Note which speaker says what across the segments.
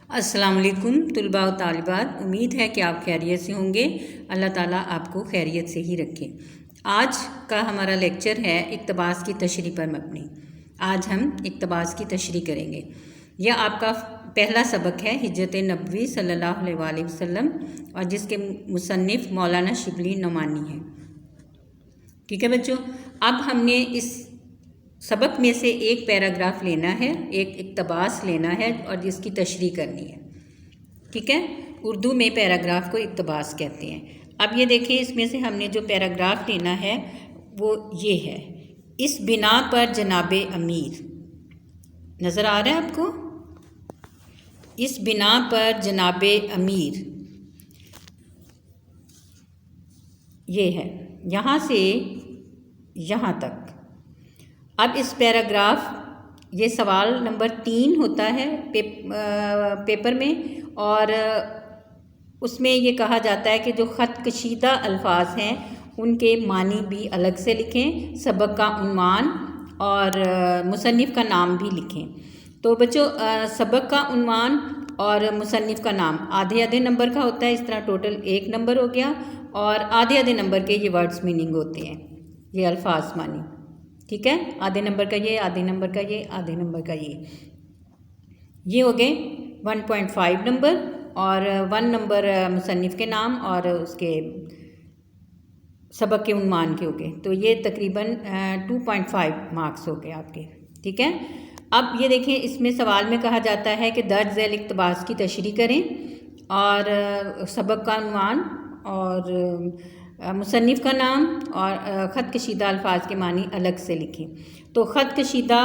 Speaker 1: अस्सलाम वालेकुम तुलबा व तालिबात। उम्मीद है कि आप खैरियत से होंगे। अल्लाह ताला आपको खैरियत से ही रखे। आज का हमारा लेक्चर है इक़्तिबास की तशरीह पर मबनी। आज हम इक़्तिबास की तशरीह करेंगे। यह आपका पहला सबक है हिजरत नबवी सल्लल्लाहु अलैहि वसल्लम और जिसके मुसन्निफ़ मौलाना शिबली नोमानी हैं। ठीक है बच्चों, अब हमने इस सबक में से एक पैराग्राफ लेना है, एक इक़्तिबास लेना है और जिसकी तशरीह करनी है। ठीक है, उर्दू में पैराग्राफ को इक़्तिबास कहते हैं। अब ये देखिए, इसमें से हमने जो पैराग्राफ लेना है वो ये है, इस बिना पर जनाबे अमीर। नज़र आ रहा है आपको? इस बिना पर जनाबे अमीर, ये है यहाँ से यहाँ तक। अब इस पैराग्राफ, ये सवाल नंबर 3 होता है पेपर में, और उसमें ये कहा जाता है कि जो ख़त कशीदा अल्फाज हैं उनके मानी भी अलग से लिखें, सबक का उन्वान और मुसन्निफ़ का नाम भी लिखें। तो बच्चों, सबक का उन्वान और मुसन्निफ़ का नाम आधे आधे नंबर का होता है। इस तरह टोटल 1 नंबर हो गया, और आधे आधे नंबर के ये वर्ड्स मीनिंग होते हैं, ये अल्फाज मानी। ठीक है, आधे नंबर का ये, आधे नंबर का ये, आधे नंबर का ये हो गए 1.5 नंबर, और 1 नंबर मुसन्निफ़ के नाम और उसके सबक के उन्वान के हो गए। तो ये तकरीबन 2.5 मार्क्स हो गए आपके। ठीक है, अब ये देखें, इसमें सवाल में कहा जाता है कि दर्ज झैल इक़्तिबास की तशरीह करें और सबक का उन्वान और मुसन्निफ़ का नाम और ख़त कशीदा अल्फाज के मानी अलग से लिखें। तो ख़त कशीदा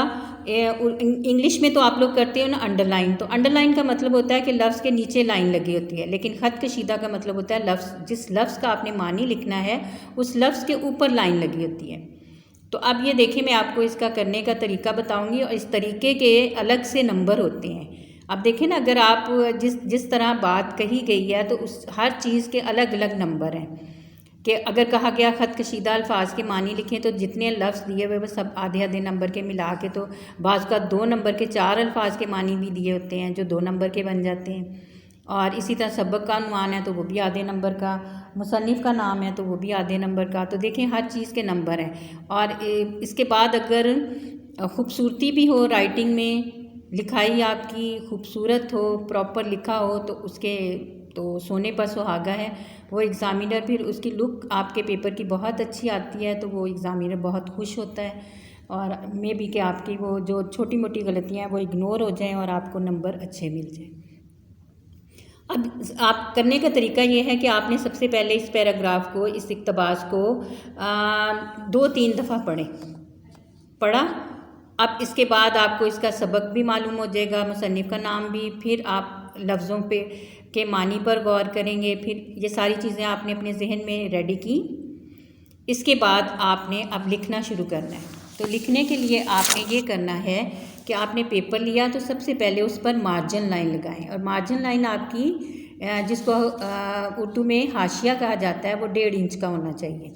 Speaker 1: इंग्लिश में तो आप लोग करते हो ना अंडरलाइन, तो अंडरलाइन का मतलब होता है कि लफ्ज़ के नीचे लाइन लगी होती है, लेकिन ख़त कशीदा का मतलब होता है लफ्ज़, जिस लफ्ज़ का आपने मानी लिखना है उस लफ्ज़ के ऊपर लाइन लगी होती है। तो अब ये देखिए, मैं आपको इसका करने का तरीका बताऊँगी, और इस तरीके के अलग से नंबर होते हैं। अब देखें ना, अगर आप जिस तरह बात कही गई है तो उस हर चीज़ के अलग अलग नंबर हैं। कि अगर कहा गया ख़त कशीदा अल्फाज के मानी लिखें, तो जितने लफ्ज़ दिए हुए वो सब आधे आधे नंबर के मिला के, तो बाज़ का 2 नंबर के 4 अल्फाज के मानी भी दिए होते हैं जो 2 नंबर के बन जाते हैं। और इसी तरह सबक का उन्वान है तो वो भी आधे नंबर का, मुसन्निफ़ का नाम है तो वो भी आधे नंबर का। तो देखें, हर चीज़ के नंबर हैं। और इसके बाद अगर ख़ूबसूरती भी हो, राइटिंग में लिखाई आपकी खूबसूरत हो, प्रॉपर लिखा हो, तो उसके तो सोने पर सुहागा है वो एग्ज़ामिनर। फिर उसकी लुक आपके पेपर की बहुत अच्छी आती है तो वो एग्ज़ामिनर बहुत खुश होता है, और मे भी कि आपकी वो जो छोटी मोटी गलतियाँ हैं वो इग्नोर हो जाएं और आपको नंबर अच्छे मिल जाएं। अब आप करने का तरीका ये है कि आपने सबसे पहले इस पैराग्राफ को, इस इक़्तिबास को 2-3 दफ़ा पढ़ा। अब इसके बाद आपको इसका सबक भी मालूम हो जाएगा, मुसन्निफ़ का नाम भी, फिर आप लफ्ज़ों पे के मानी पर गौर करेंगे। फिर ये सारी चीज़ें आपने अपने जहन में रेडी की। इसके बाद आपने अब लिखना शुरू करना है। तो लिखने के लिए आपने ये करना है कि आपने पेपर लिया तो सबसे पहले उस पर मार्जिन लाइन लगाएं, और मार्जिन लाइन आपकी जिसको उर्दू में हाशिया कहा जाता है वो 1.5 इंच का होना चाहिए।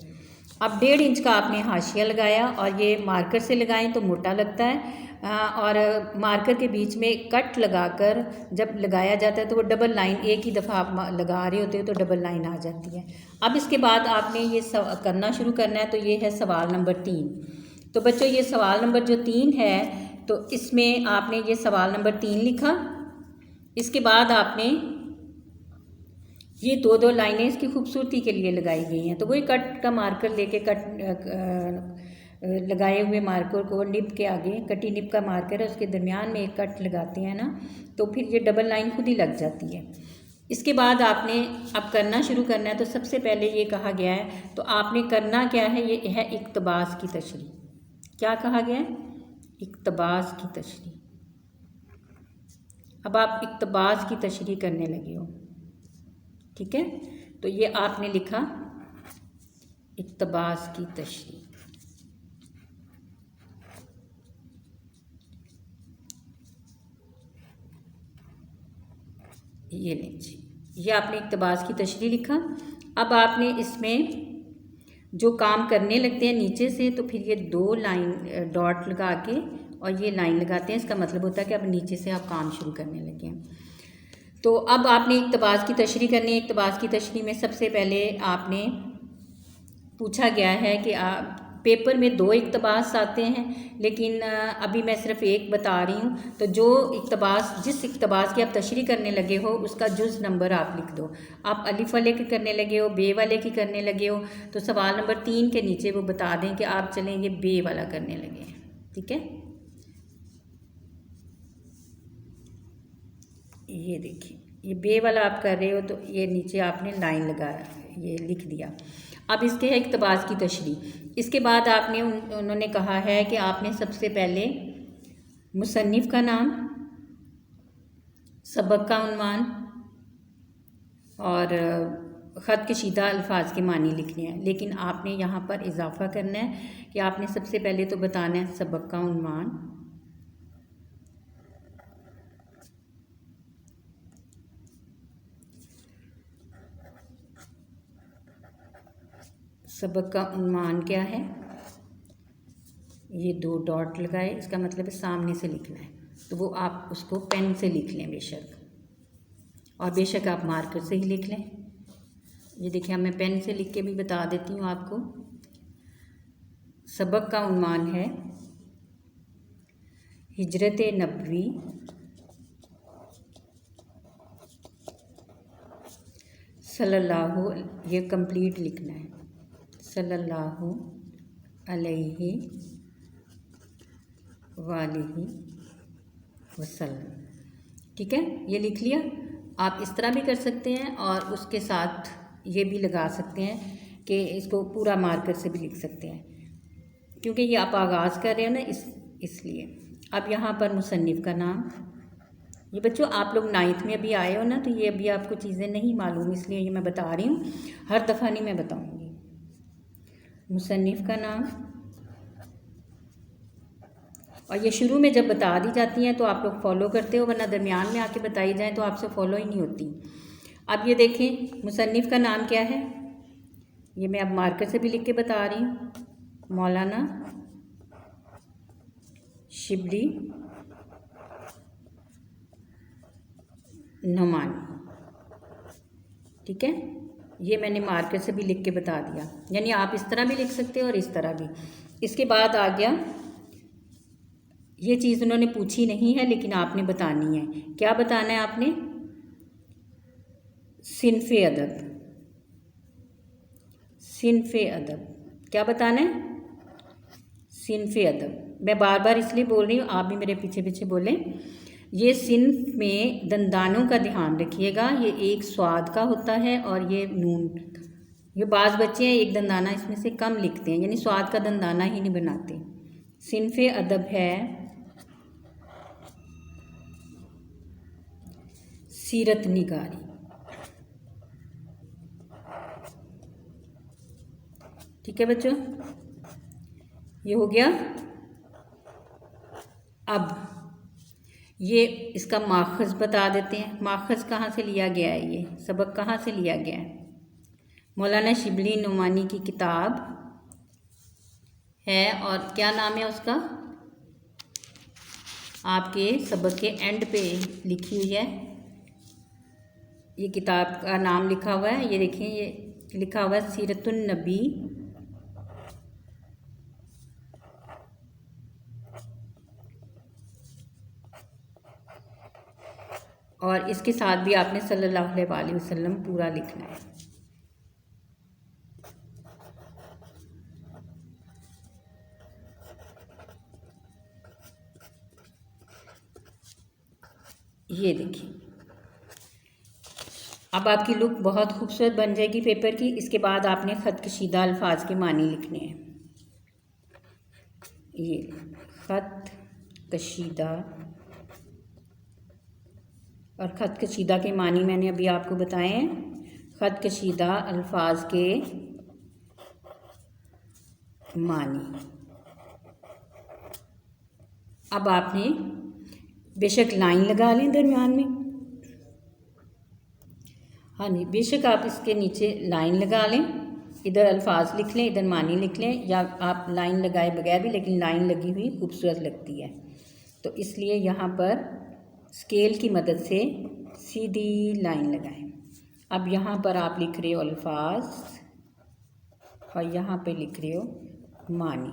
Speaker 1: अब 1.5 इंच का आपने हाशिया लगाया, और ये मार्कर से लगाएं तो मोटा लगता है, और मार्कर के बीच में कट लगाकर जब लगाया जाता है तो वो डबल लाइन, एक ही दफ़ा आप लगा रहे होते हो तो डबल लाइन आ जाती है। अब इसके बाद आपने ये करना शुरू करना है। तो ये है सवाल नंबर 3। तो बच्चों, ये सवाल नंबर जो 3 है, तो इसमें आपने ये सवाल नंबर 3 लिखा। इसके बाद आपने ये 2-2 लाइनें इसकी खूबसूरती के लिए लगाई गई हैं, तो वही कट का मार्कर लेके लगाए हुए मार्कर को निब के आगे, कटी निब का मार्कर है उसके दरमियान में एक कट लगाते हैं ना, तो फिर ये डबल लाइन खुद ही लग जाती है। इसके बाद आपने अब करना शुरू करना है। तो सबसे पहले ये कहा गया है, तो आपने करना क्या है, ये है इक़्तिबास की तशरीह। क्या कहा गया है? इक़्तिबास की तशरीह। अब आप इक़्तिबास की तशरीह करने लगे हो। ठीक है, तो ये आपने लिखा इक़्तिबास की तशरीह। ये लीजिए, ये आपने इक़्तिबास की तशरीह लिखा। अब आपने इसमें जो काम करने लगते हैं नीचे से, तो फिर ये 2 लाइन डॉट लगा के और ये लाइन लगाते हैं, इसका मतलब होता है कि अब नीचे से आप काम शुरू करने लगे हैं। तो अब आपने इक़्तिबास की तशरीह करनी है। इक़्तिबास की तशरीह में सबसे पहले आपने पूछा गया है कि पेपर में 2 इक़्तिबास आते हैं, लेकिन अभी मैं सिर्फ एक बता रही हूँ। तो जो इक़्तिबास, जिस इक़्तिबास की आप तशरीह करने लगे हो उसका जुज़ नंबर आप लिख दो। आप अलिफ वाले की करने लगे हो, बे वाले की करने लगे हो, तो सवाल नंबर 3 के नीचे वो बता दें कि आप चलेंगे बे वाला करने लगे हैं। ठीक है, ये देखिए, ये बे वाला आप कर रहे हो तो ये नीचे आपने लाइन लगाया, ये लिख दिया। अब इसके है इक़्तिबास की तशरीह। इसके बाद आपने उन्होंने कहा है कि आपने सबसे पहले मुसन्निफ़ का नाम, सबक का उन्वान और ख़त कशीदा अल्फाज के मानी लिखने हैं। लेकिन आपने यहाँ पर इजाफ़ा करना है कि आपने सबसे पहले तो बताना है सबक का उन्वान, सबक का उन्वान क्या है, ये 2 डॉट लगाए, इसका मतलब है सामने से लिखना है। तो वो आप उसको पेन से लिख लें बेशक, और बेशक आप मार्कर से ही लिख लें। ये देखिए, मैं पेन से लिख के भी बता देती हूँ आपको। सबक का उन्वान है हिजरत नबवी सल्लल्लाहु, ये कंप्लीट लिखना है, सल्लल्लाहु अलैहि वालिहि वसल्लम। ठीक है, ये लिख लिया। आप इस तरह भी कर सकते हैं और उसके साथ ये भी लगा सकते हैं कि इसको पूरा मार्कर से भी लिख सकते हैं, क्योंकि ये आप आगाज़ कर रहे हो ना, इसलिए। अब यहाँ पर मुसन्निफ़ का नाम, ये बच्चों आप लोग 9th में अभी आए हो ना, तो ये अभी आपको चीज़ें नहीं मालूम, इसलिए ये मैं बता रही हूँ, हर दफ़ा नहीं मैं बताऊँगी। मुसन्निफ़ का नाम, और ये शुरू में जब बता दी जाती हैं तो आप लोग फॉलो करते हो, वरना दरमियान में आके बताई जाए तो आपसे फॉलो ही नहीं होती। अब ये देखें, मुसन्निफ़ का नाम क्या है, ये मैं अब मार्कर से भी लिख के बता रही हूँ, मौलाना शिबली नोमानी। ठीक है, ये मैंने मार्कर से भी लिख के बता दिया, यानी आप इस तरह भी लिख सकते हो और इस तरह भी। इसके बाद आ गया, ये चीज़ उन्होंने पूछी नहीं है लेकिन आपने बतानी है। क्या बताना है आपने, सिन्फ़े अदब, सिन्फ़े अदब, क्या बताना है, सिन्फ़े अदब। मैं बार बार इसलिए बोल रही हूँ, आप भी मेरे पीछे पीछे बोलें। ये सिन्फ में दंदानों का ध्यान रखिएगा, ये एक स्वाद का होता है और ये नून। ये बाज़ बच्चे हैं एक दंदाना इसमें से कम लिखते हैं, यानी स्वाद का दंदाना ही नहीं बनाते। सिन्फ़े अदब है सीरत निगारी। ठीक है बच्चों, ये हो गया। अब ये इसका माखज़ बता देते हैं, माखज़ कहाँ से लिया गया है, ये सबक कहाँ से लिया गया है। मौलाना शिबली नोमानी की किताब है, और क्या नाम है उसका, आपके सबक के एंड पे लिखी हुई है, ये किताब का नाम लिखा हुआ है, ये देखें, ये लिखा हुआ है सीरतुन नबी और इसके साथ भी आपने सल्लल्लाहु अलैहि वसल्लम पूरा लिखना है। ये देखिए, अब आपकी लुक बहुत खूबसूरत बन जाएगी पेपर की। इसके बाद आपने ख़त कशीदा अल्फाज के मानी लिखने हैं। ये ख़त कशीदा, और ख़त कशीदा के मानी मैंने अभी आपको बताए हैं। ख़त कशीदा अल्फाज के मानी। अब आपने बेशक लाइन लगा लें दरमियान में, हाँ जी, बेशक आप इसके नीचे लाइन लगा लें, इधर अल्फाज लिख लें, इधर मानी लिख लें, या आप लाइन लगाए बगैर भी, लेकिन लाइन लगी हुई खूबसूरत लगती है। तो इसलिए यहाँ पर स्केल की मदद से सीधी लाइन लगाएं। अब यहाँ पर आप लिख रहे हो अल्फाज और यहाँ पे लिख रहे हो मानी।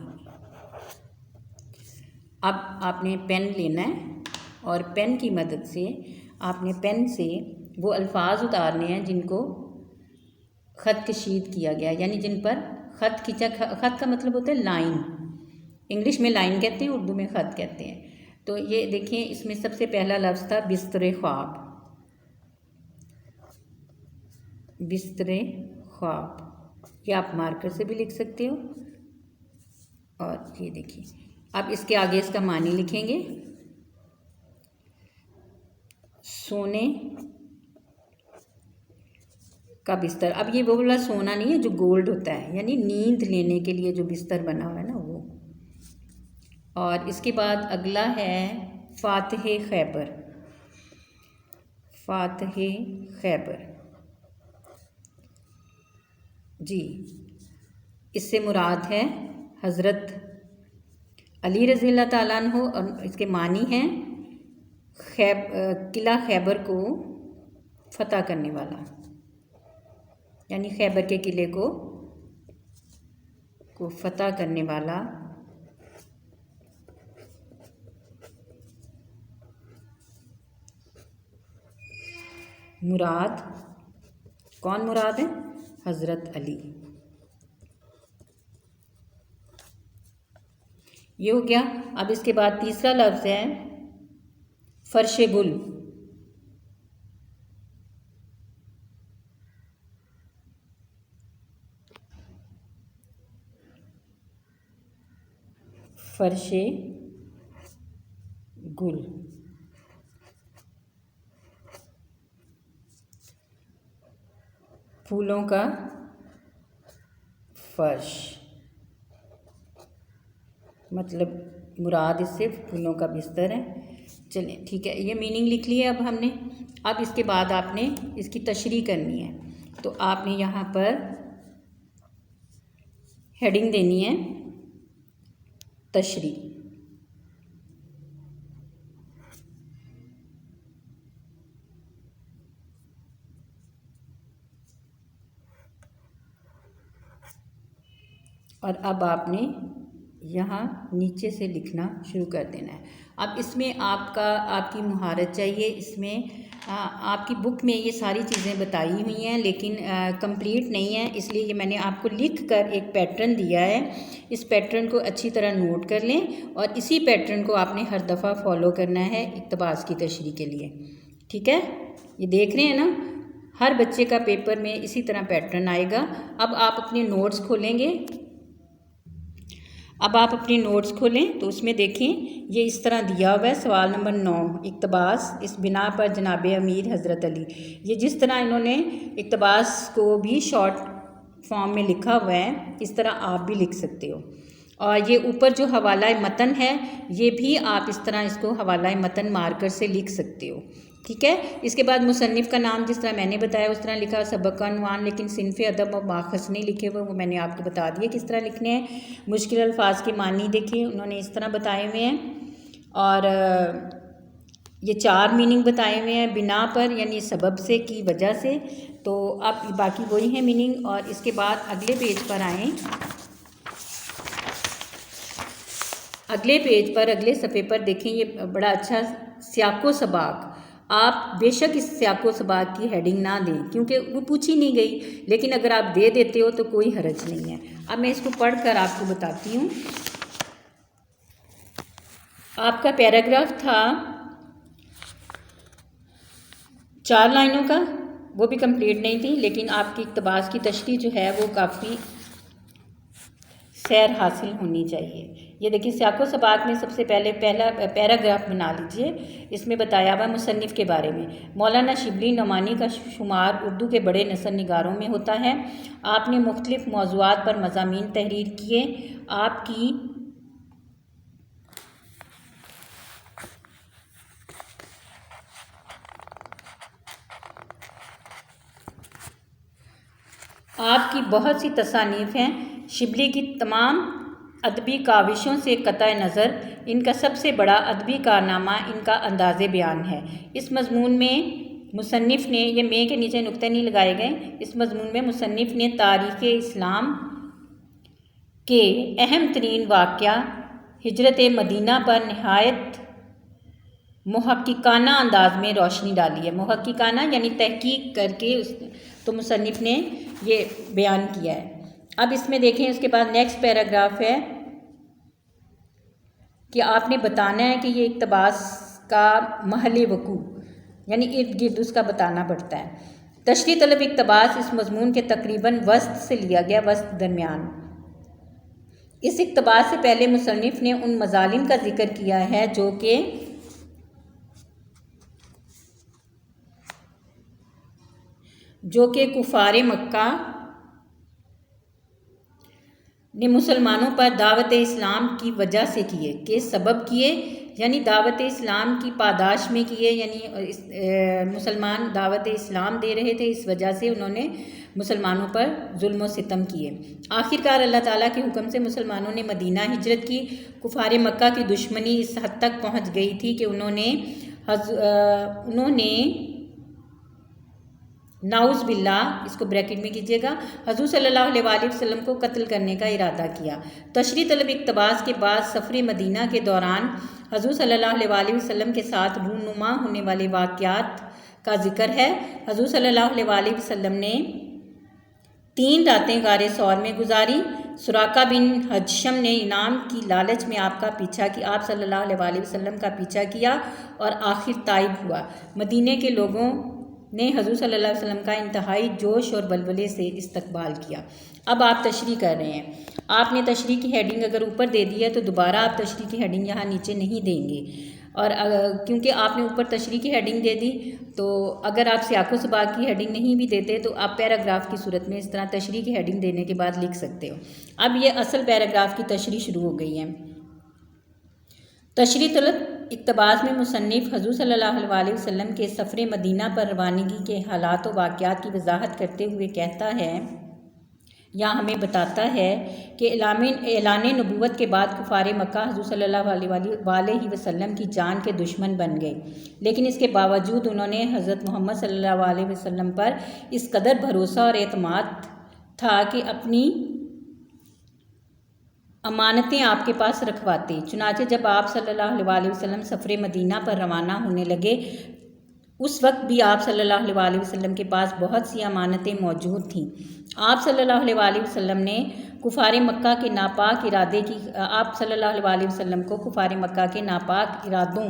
Speaker 1: अब आपने पेन लेना है और पेन की मदद से आपने पेन से वो अल्फाज उतारने हैं जिनको ख़त कशीद किया गया, यानी जिन पर ख़त खींचा। ख़त का मतलब होता है लाइन, इंग्लिश में लाइन कहते हैं, उर्दू में ख़त कहते हैं। तो ये देखें, इसमें सबसे पहला लफ्ज़ था बिस्तरे ख्वाब। बिस्तरे ख्वाब, ये आप मार्कर से भी लिख सकते हो। और ये देखिए, अब इसके आगे इसका मानी लिखेंगे, सोने का बिस्तर। अब ये वो वाला सोना नहीं है जो गोल्ड होता है, यानी नींद लेने के लिए जो बिस्तर बना हुआ है ना वो। और इसके बाद अगला है फातह खैबर। फातह खैबर जी, इससे मुराद है हज़रत अली रज़ी अल्लाह ताला अन्हु। और इसके मानी हैं किला खैबर को फ़तह करने वाला, यानी खैबर के किले को फ़तह करने वाला। मुराद कौन मुराद है? हज़रत अली। ये हो गया। अब इसके बाद तीसरा लफ्ज़ है फ़र्श गुल। फ़र्श गुल, फूलों का फर्श, मतलब मुराद इससे फूलों का बिस्तर है। चलिए ठीक है, ये मीनिंग लिख लिया अब हमने। अब इसके बाद आपने इसकी तशरीह करनी है, तो आपने यहाँ पर हेडिंग देनी है तशरीह। और अब आपने यहाँ नीचे से लिखना शुरू कर देना है। अब इसमें आपकी महारत चाहिए। इसमें आपकी बुक में ये सारी चीज़ें बताई हुई हैं, लेकिन कंप्लीट नहीं है, इसलिए ये मैंने आपको लिख कर एक पैटर्न दिया है। इस पैटर्न को अच्छी तरह नोट कर लें और इसी पैटर्न को आपने हर दफ़ा फॉलो करना है इक़्तिबास की तशरीह के लिए। ठीक है, ये देख रहे हैं ना, हर बच्चे का पेपर में इसी तरह पैटर्न आएगा। अब आप अपने नोट्स खोलेंगे। अब आप अपनी नोट्स खोलें तो उसमें देखें, ये इस तरह दिया हुआ है। सवाल नंबर 9, इक़्तिबास इस बिना पर जनाब अमीर हज़रत अली। ये जिस तरह इन्होंने इक़्तिबास को भी शॉर्ट फॉर्म में लिखा हुआ है, इस तरह आप भी लिख सकते हो। और ये ऊपर जो हवाला मतन है, ये भी आप इस तरह इसको हवाला मतन मार्कर से लिख सकते हो। ठीक है, इसके बाद मुसन्निफ़ का नाम जिस तरह मैंने बताया उस तरह लिखा, सबक का उन्वान, लेकिन सिनफ़ अदब और माखज़ नहीं लिखे हुए, वो मैंने आपको बता दिया किस तरह लिखने हैं। मुश्किल अल्फाज के मानी देखिए उन्होंने इस तरह बताए हुए हैं। और ये 4 मीनिंग बताए हुए हैं, बिना पर यानी सबब से, की वजह से। तो अब बाकी वही है मीनिंग। और इसके बाद अगले पेज पर आएँ, अगले पेज पर अगले सफ़े पर देखें, ये बड़ा अच्छा सियाको सबाक। आप बेशक इस सियाको सबाक की हेडिंग ना दें क्योंकि वो पूछी नहीं गई, लेकिन अगर आप दे देते हो तो कोई हर्ज नहीं है। अब मैं इसको पढ़कर आपको बताती हूँ। आपका पैराग्राफ था 4 लाइनों का, वो भी कंप्लीट नहीं थी, लेकिन आपकी इक़्तिबास की तशरीह जो है वो काफ़ी सैर हासिल होनी चाहिए। ये देखिए, सियाको सबाक में सबसे पहले पहला पैराग्राफ बना लीजिए। इसमें बताया हुआ मुसन्निफ़ के बारे में। मौलाना शिबली नोमानी का शुमार उर्दू के बड़े नसर निगारों में होता है। आपने मुख्तलिफ़ मौज़ूआत पर मज़ामीन तहरीर किए। आपकी बहुत सी तसानीफ़ हैं। शिबली की तमाम अदबी काविशों से क़तई नज़र इनका सबसे बड़ा अदबी कारनामा इनका अंदाज़े बयान है। इस मज़मून में मुसन्निफ़ ने, ये में के नीचे नुक्ते नहीं लगाए गए, इस मज़मून में मुसन्निफ़ ने तारीख़ इस्लाम के अहम तरीन वाक़या हिजरत मदीना पर नहायत मुहक्किकाना अंदाज में रोशनी डाली है। मुहक्किकाना यानी तहकीक करके तो मुसन्निफ़ ने ये बयान किया है। अब इसमें देखें, उसके बाद नेक्स्ट पैराग्राफ है कि आपने बताना है कि ये इक़्तिबास का महल वक़ू यानी इर्द गिर्द उसका बताना पड़ता है। तशरीह तलब इक़्तिबास इस मज़मून के तकरीबन वस्त से लिया गया, वस्त दरमियान। इस इक़्तिबास से पहले मुसन्निफ़ ने उन मज़ालिम का ज़िक्र किया है जो कि कुफ़ार मक्का ने मुसलमानों पर दावत इस्लाम की वजह से किए, के सबब किए, यानी दावत इस्लाम की पादाश में किए, यानी मुसलमान दावत इस्लाम दे रहे थे, इस वजह से उन्होंने मुसलमानों पर जुल्म व सितम किए। आखिरकार अल्लाह ताला के हुक्म से मुसलमानों ने मदीना हिजरत की। कुफ़ार मक्का की दुश्मनी इस हद तक पहुँच गई थी कि उन्होंने नाउज़ बिल्लाह, इसको ब्रैकेट में कीजिएगा, हज़ूर सल्लल्लाहु अलैहि वसल्लम को कत्ल करने का इरादा किया। तशरीह तलब इक़्तिबास के बाद सफ़र मदीना के दौरान हज़ूर सल्लल्लाहु अलैहि वसल्लम के साथ रूनुमा होने वाले वाक़यात का ज़िक्र है। हज़ूर सल्लल्लाहु अलैहि वसल्लम ने 3 रातें गारे सौर में गुजारी। सुराका बिन हजशम ने इनाम की लालच में आपका पीछा की, आप सल्लल्लाहु अलैहि वसल्लम का पीछा किया और आखिर ताइब हुआ। मदीने के लोगों ने हज़ूर सल्लल्लाहु अलैहि वसल्लम का इंतहाई जोश और बलबले से इस्तकबाल किया। अब आप तशरीह कर रहे हैं। आपने तशरीह की हेडिंग अगर ऊपर दे दी है तो दोबारा आप तशरीह की हेडिंग यहाँ नीचे नहीं देंगे, और क्योंकि आपने ऊपर तशरीह की हेडिंग दे दी, तो अगर आप सियाक़ो सबाक़ की हेडिंग नहीं भी देते तो आप पैराग्राफ की सूरत में इस तरह तशरीह की हेडिंग देने के बाद लिख सकते हो। अब ये असल पैराग्राफ की तशरीह शुरू हो गई है। तशरीह तलब इक़्तिबास में मुसन्निफ़ हज़ूर सल्लल्लाहु अलैहि वसल्लम के सफ़र मदीना पर रवानगी के हालात व वाक़यात की वजाहत करते हुए कहता है या हमें बताता है कि ऐलान नबूवत के बाद कुफ़ार मक्का हज़ूर सल्लल्लाहु अलैहि वसल्लम की जान के दुश्मन बन गए, लेकिन इसके बावजूद उन्होंने हज़रत मोहम्मद सल्लल्लाहु अलैहि वसल्लम पर इस कदर भरोसा और एतमाद था कि अपनी अमानतें आपके पास रखवाते। चुनाचे जब आप सल्लल्लाहु अलैहि वसल्लम सफ़र मदीना पर रवाना होने लगे, उस वक्त भी आप सल्लल्लाहु अलैहि वसल्लम के पास बहुत सी अमानतें मौजूद थीं। आप सल्लल्लाहु अलैहि वसल्लम ने कुफ़ार मक्का के नापाक इरादे की आप सल्लल्लाहु अलैहि वसल्लम को कुफ़ार मक्का के नापाक इरादों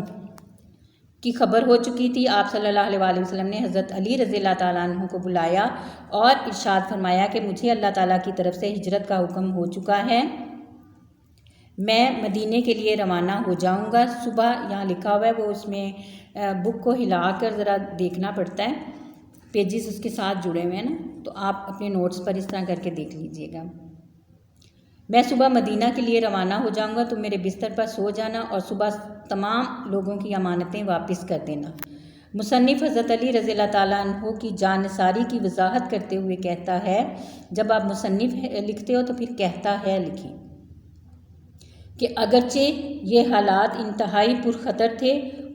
Speaker 1: की खबर हो चुकी थी। आप सल्लल्लाहु अलैहि वसल्लम ने हज़रत अली रज़ियल्लाहु ताला अन्हु को बुलाया और इरशाद फरमाया कि मुझे अल्लाह ताला की तरफ से हिजरत का हुक्म हो चुका है, मैं मदीने के लिए रवाना हो जाऊंगा। सुबह यहाँ लिखा हुआ है, वो उसमें बुक को हिलाकर ज़रा देखना पड़ता है, पेजेस उसके साथ जुड़े हुए हैं ना, तो आप अपने नोट्स पर इस तरह करके देख लीजिएगा। मैं सुबह मदीना के लिए रवाना हो जाऊंगा, तुम मेरे बिस्तर पर सो जाना और सुबह तमाम लोगों की अमानतें वापस कर देना। मुसन्निफ़ हज़रत अली रज़ियल्लाहु ताला अन्हु की जानसारी की वजाहत करते हुए कहता है, जब आप मुसन्निफ़ लिखते हो तो फिर कहता है लिखें कि अगरचे ये हालात इंतहाई पुरख़तर थे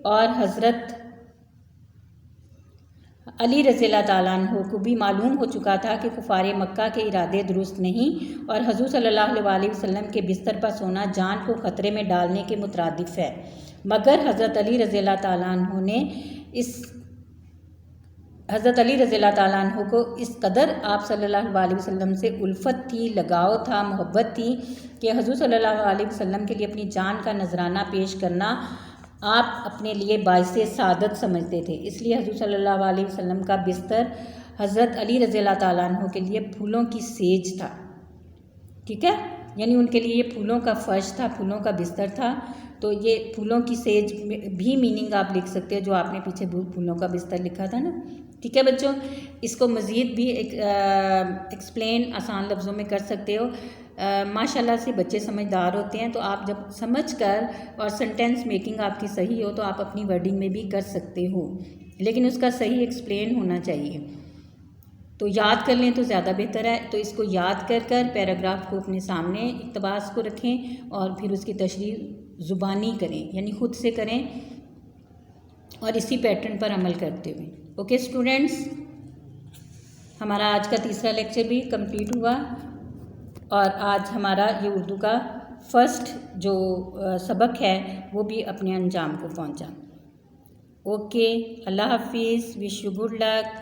Speaker 1: और हज़रत अली रज़ियल्लाहु ताला अन्हु को भी मालूम हो चुका था कि कुफ़ार मक्का के इरादे दुरुस्त नहीं और हज़ूर सल्लल्लाहु अलैहि वसल्लम के बिस्तर पर सोना जान को ख़तरे में डालने के मुतरादिफ़ है, मगर हज़रत अली रज़ियल्लाहु ताला अन्हु ने हज़रत अली रज़ियल्लाहु ताला अन्हु को इस कदर आप सल्लल्लाहु अलैहि वसल्लम से उल्फत थी, लगाव था, मोहब्बत थी कि हज़ूर सल्लल्लाहु अलैहि वसल्लम के लिए अपनी जान का नजराना पेश करना आप अपने लिए बाइसे सादत समझते थे। इसलिए हज़ूर सल्लल्लाहु अलैहि वसल्लम का बिस्तर हज़रत अली रज़ियल्लाहु ताला अन्हु के लिए फूलों की सेज था। ठीक है, यानी उनके लिए ये फूलों का फर्श था, फूलों का बिस्तर था। तो ये फूलों की सेज भी मीनिंग आप लिख सकते हो, जो आपने पीछे फूलों का बिस्तर लिखा था ना। ठीक है बच्चों, इसको मज़ीद भी एक्सप्लेन आसान लफ्ज़ों में कर सकते हो। माशाल्लाह से बच्चे समझदार होते हैं, तो आप जब समझ कर और सेंटेंस मेकिंग आपकी सही हो तो आप अपनी वर्डिंग में भी कर सकते हो, लेकिन उसका सही एक्सप्लेन होना चाहिए। तो याद कर लें तो ज़्यादा बेहतर है। तो इसको याद कर कर पैराग्राफ को अपने सामने इक़्तिबास को रखें और फिर उसकी तशरीह ज़ुबानी करें, यानी ख़ुद से करें और इसी पैटर्न पर अमल करते हुए। ओके स्टूडेंट्स, हमारा आज का तीसरा लेक्चर भी कंप्लीट हुआ और आज हमारा ये उर्दू का फर्स्ट जो सबक है वो भी अपने अंजाम को पहुंचा। ओके, अल्लाह हाफिज़, विश यू गुड लक।